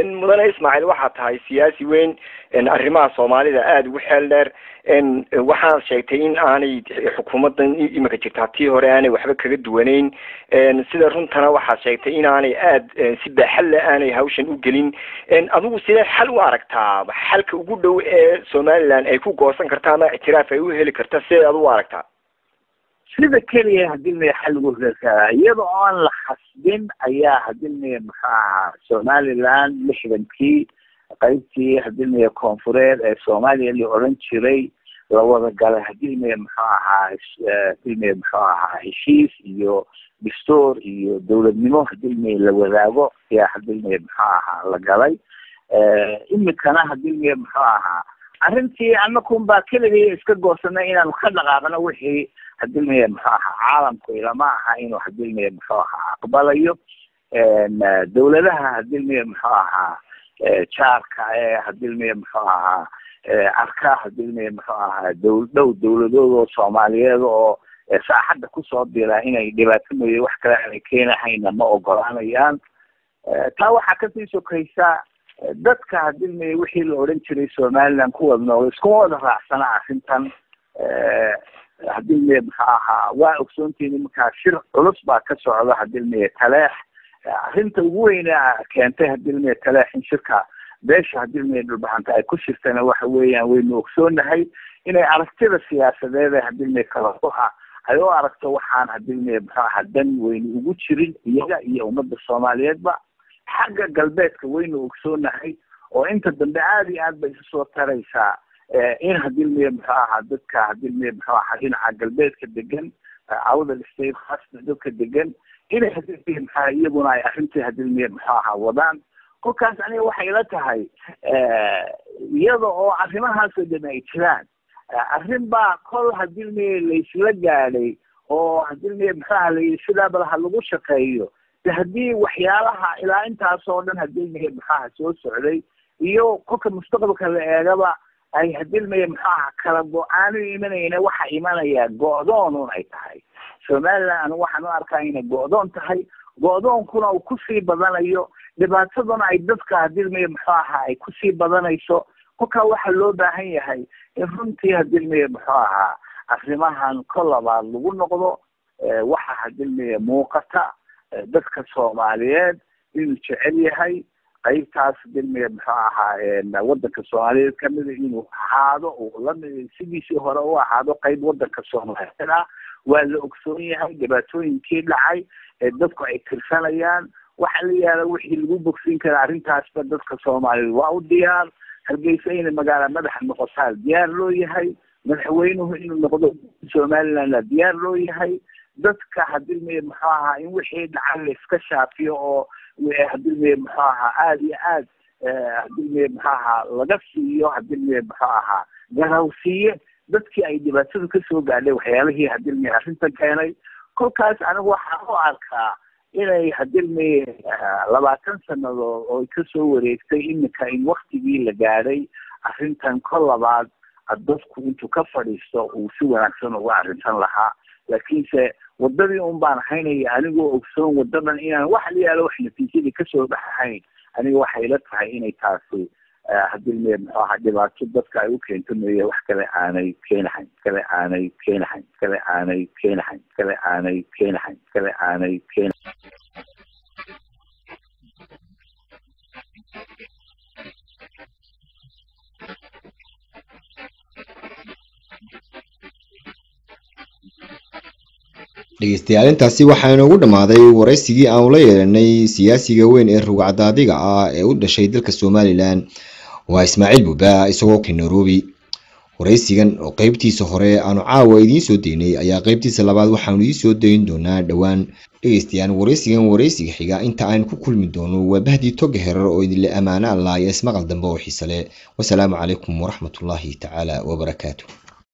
مدن إسماعيل واحد هاي سياسي وين إن الرماة الصومالية عاد وحلر إن واحد شيءتين أنا حكومة إما كجتاتي هراني وحبك جدوانين إن سيدرون تنا واحد شيءتين أنا عاد سبب حل أنا هاوشن وجلين إن أظن سيد حل واركتها حل كوجودو سومالي لان أيكو قاصن كرتانا اعتراف أيوه اللي كرتا سيد واركتها sida kaliya hadii xal ugu heesaa iyadoo aan la xasbin ayaa hadii maxaa Somaliland lixdankii qaybtii hadii koonfureed ee Soomaaliya la oran jiray la wada galay hadii maxaa heshiis iyo dastuur iyo dawladnimo hadii la wadaago yaa hadii maxaa la galay imikana hadii maxaa arrintii anakum baa kaliya iska goosanay inaan ka dhaqaaqno wixii hadii maxaa caalamku ilama aha inuu hadii maxaa aqbalayo dawladaha hadii maxaa jaarka hadii maxaa arka hadii maxaa dawladooda Soomaaliyeed oo saaxada ku soo diraa inay dhibaatooyin wax kale ay keenayaan ma ogolaanayaan taa waxa ka sii sokaysa dadka hadii wixii la oran jiray Somaliland kuwa nool isku wada raacsana arrintan hadii maxaa waa ogsoontiin marka shir culus baa ka socda hadii taleex arrinta ugu weyn keentay hadii taleex shirka beesha hadii dhulbaxanta ay ku shirtana waxa weeyaan waynu ogsoonahay inay aragtida siyaasadeed hadii kala waxa ay u aragto waxaan hadii maxaa dan weyn ugu jirin iyaga iyo ummadda Soomaaliyeedba xagga galbeedka waynu ogsoonahay oo inta dambe aad bay soo taraysaa in hadii maxaa dadka hadii maxaa dhinaca galbeedka degan awdal state khasna dadka degan inay hadii maxaa iyaguna ay arrintii hadii maxaa wadaan kolkaas aniga waxay la tahay iyada oo arrimahaas ay jiraan arrin baa kol hadii la isla gaadhay oo hadii maxaa la sida balaha lagu shaqeeyo hadii waxyaalaha ilaa intaas oo dhan hadii maxaa soo socday iyo kolka mustaqbalka la eegaba ay hadii maxaa kala go'aan imanayna waxa imanaya go'doon ay tahay Somaliland waxaan u arkaa inay go'doon tahay go'doonkuna uu ku sii badanayo dhibaataduna ay dadka hadii maxaa ay ku sii badanayso kolka waxa loo baahan yahay in runtii hadii maxaa arrimahan kolabaad lagu noqdo waxa hadii muuqata dadka Soomaaliyeed inuu jecel yahay qaybtaas hadii maxaa wadanka Soomaaliyeed kamid inuu ahaado oo la sidiisii hore u ahaado qayb wadanka Soomaaliyeed waa la ogsoon yahay dhibaatooyinkii dhacay dadku ay tirsanayaan waxa la yiraahdo wixii lagu bogsin kara arrintaasba dadka Soomaaliyeed waa u diyaar Hargeysa in magaala madaxa noqotaal diyaar loo yahay madaxweynuhu inuu noqdo Somaliland diyaar loo yahay dadka hadii maxaa in wixii dhacay iska shaafiyo oo hadii maxaa aad iyo aad hadii maxaa laga siiyo hadii maxaa garawsiye dadkii ay dhibaatada ka soo gaadhay waxyaalihii hadii arrintan keenay kolkaas anigu waxaan u arkaa inay hadii 20 sanadood oo ka soo wareegtay imika in waqtigii la gaadhay arrintan kolabaad dadku intuu ka fadhiisto uu si wanaagsan uga arrintan lahaa laakiinse wadadii baan haynaya anigoo ogsoon wadadan inaan wax la yaalo wax natiijada ka soo baxayn aniga waxay la tahay inay taasi hadii maxaa dhibaato dadka ay u keento meeyo wax kale aanay keenahayn dhegeystayaal intaasi waxaa inoogu dhamaaday waraysigii aan ula yeelanay siyaasiga weyn ee rugcadaadiga ah ee u dhashay dalka Somaliland waa Ismaaciil Buuba isagoo ka Nairobi waraysigan oo qaybtiisa hore aanu caawa idiin soo deynay ayaa qaybtiisa labaad waxaanu idiin soo deyn doonaa dhawaan dhegeystayaal waraysiga xiga inta aan ku kulmi doono waa Bahdi Toga Herar oo idin la amaana Allah iyo ismaqal dambe oo xiiso leh wassalaamu calaykum waraxmatullaahi ta'ala wa barakaatuh